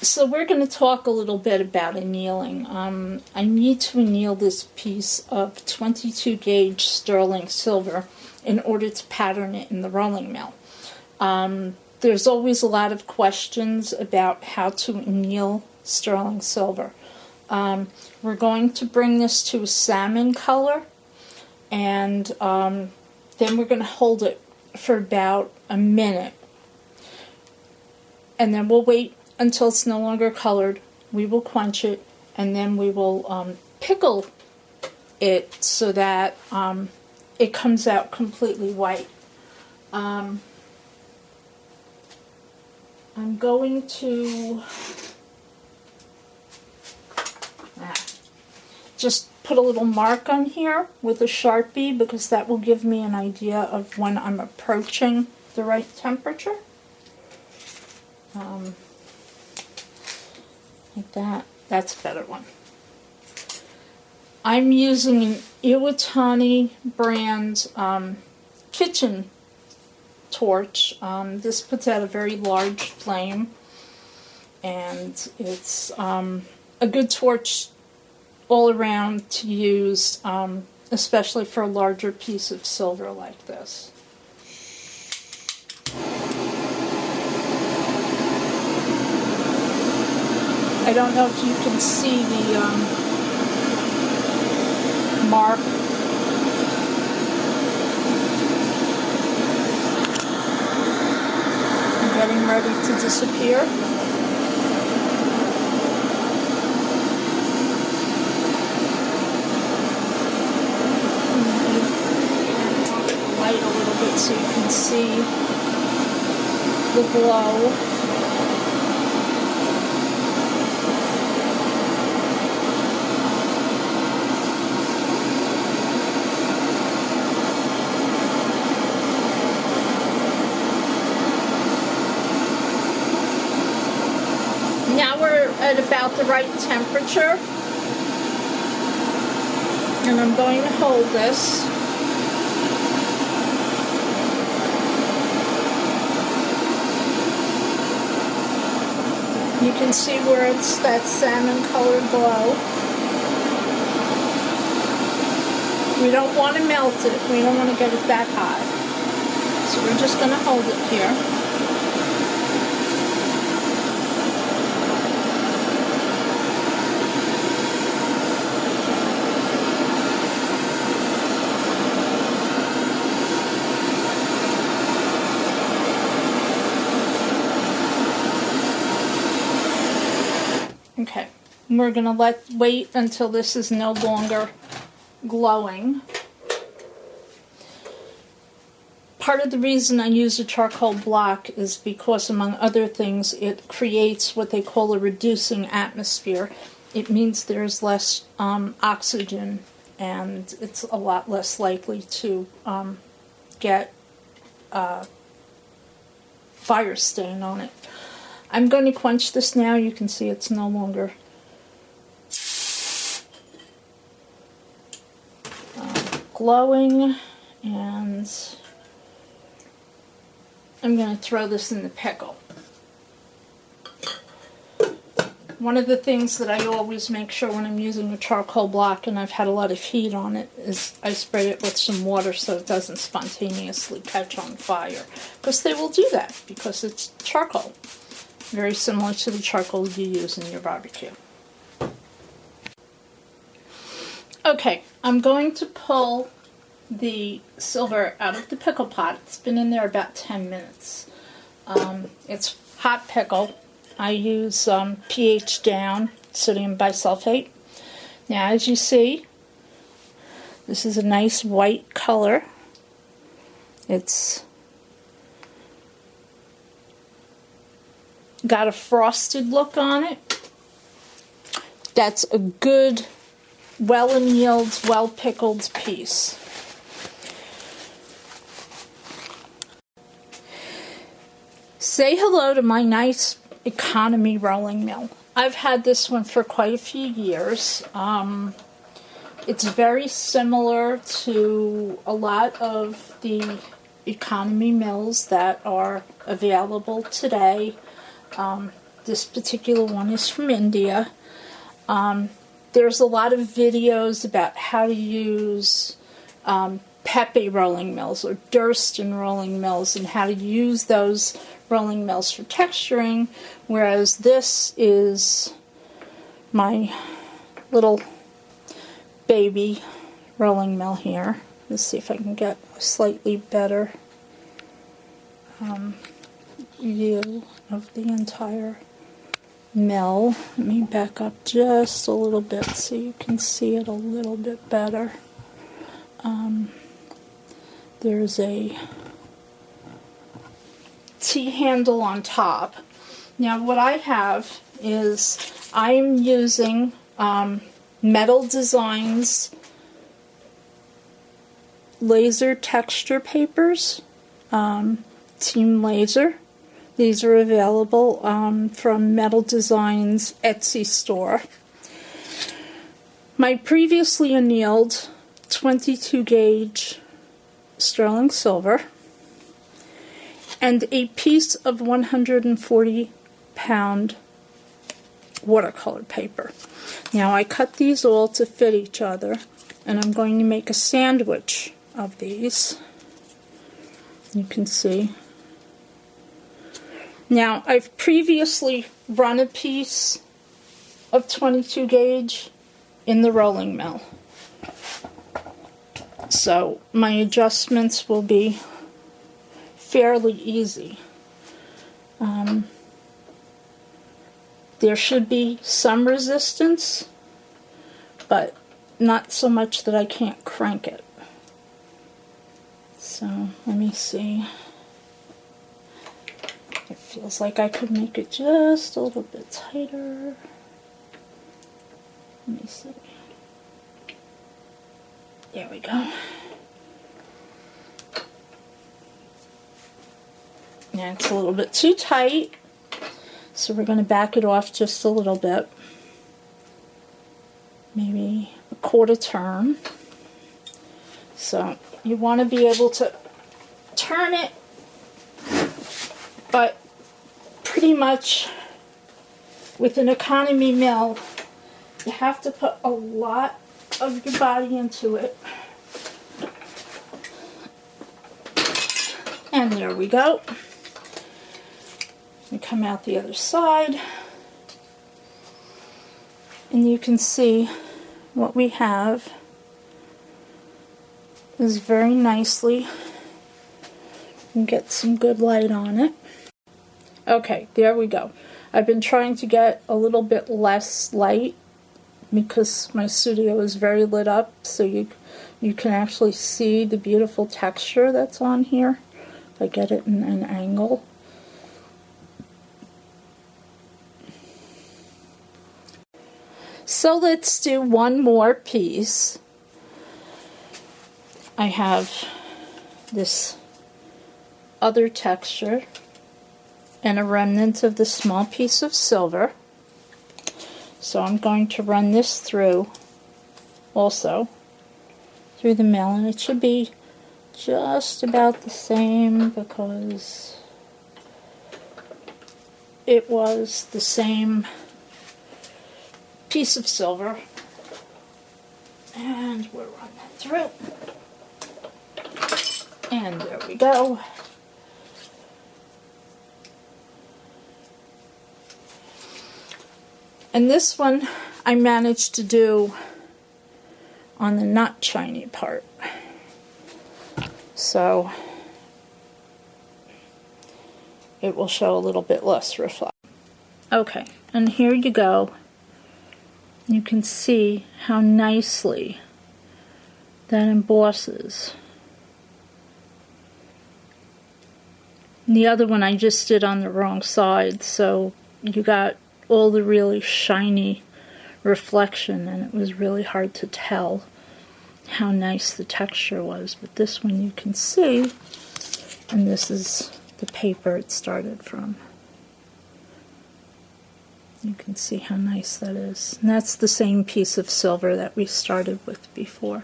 So we're going to talk a little bit about annealing. I need to anneal this piece of 22 gauge sterling silver in order to pattern it in the rolling mill. There's always a lot of questions about how to anneal sterling silver. We're going to bring this to a salmon color, and then we're going to hold it for about a minute. And then we'll wait until it's no longer colored. We will quench it, and then we will pickle it so that it comes out completely white. I'm going to just put a little mark on here with a Sharpie, because that will give me an idea of when I'm approaching the right temperature. Like that. That's a better one. I'm using an Iwatani brand kitchen torch. This puts out a very large flame, and it's a good torch all around to use, especially for a larger piece of silver like this. I don't know if you can see the mark. I'm getting ready to disappear. And off the light a little bit so you can see the glow. Now we're at about the right temperature, and I'm going to hold this. You can see where it's that salmon colored glow. We don't want to melt it. We don't want to get it that hot. So we're just going to hold it here. Okay, we're going to wait until this is no longer glowing. Part of the reason I use a charcoal block is because, among other things, it creates what they call a reducing atmosphere. It means there's less oxygen, and it's a lot less likely to get fire stain on it. I'm going to quench this now. You can see it's no longer glowing, and I'm going to throw this in the pickle. One of the things that I always make sure when I'm using a charcoal block and I've had a lot of heat on it is I spray it with some water so it doesn't spontaneously catch on fire, because they will do that because it's charcoal. Very similar to the charcoal you use in your barbecue. Okay, I'm going to pull the silver out of the pickle pot. It's been in there about 10 minutes. It's hot pickle. I use pH down sodium bisulfate. Now, as you see, this is a nice white color. It's got a frosted look on it. That's a good, well-annealed, well-pickled piece. Say hello to my nice economy rolling mill. I've had this one for quite a few years. It's very similar to a lot of the economy mills that are available today. This particular one is from India. There's a lot of videos about how to use Pepe rolling mills or Durston rolling mills and how to use those rolling mills for texturing, whereas this is my little baby rolling mill here. Let's see if I can get a slightly better view of the entire mill. Let me back up just a little bit so you can see it a little bit better. There's a T-handle on top. Now what I have is I'm using Metal Designz laser texture papers, Team Laser. These are available from Metal Designz Etsy store. My previously annealed 22 gauge sterling silver and a piece of 140-pound watercolor paper. Now I cut these all to fit each other, and I'm going to make a sandwich of these. You can see. Now I've previously run a piece of 22 gauge in the rolling mill, so my adjustments will be fairly easy. There should be some resistance, but not so much that I can't crank it. So let me see. It feels like I could make it just a little bit tighter. Let me see. There we go. Yeah, it's a little bit too tight, so we're going to back it off just a little bit. Maybe a quarter turn. So you want to be able to turn it, but pretty much with an economy mill, you have to put a lot of your body into it. And there we go. We come out the other side, and you can see what we have is very nicely, and get some good light on it. Okay, there we go. I've been trying to get a little bit less light because my studio is very lit up, so you can actually see the beautiful texture that's on here if I get it in an angle. So let's do one more piece. I have this other texture and a remnant of the small piece of silver. So I'm going to run this through also through the mill, and it should be just about the same because it was the same piece of silver. And we'll run that through. And there we go. And this one I managed to do on the not shiny part. So it will show a little bit less reflect. Okay, and here you go. You can see how nicely that embosses. The other one I just did on the wrong side, so you got all the really shiny reflection, and it was really hard to tell how nice the texture was. But this one you can see, and this is the paper it started from. You can see how nice that is. And that's the same piece of silver that we started with before.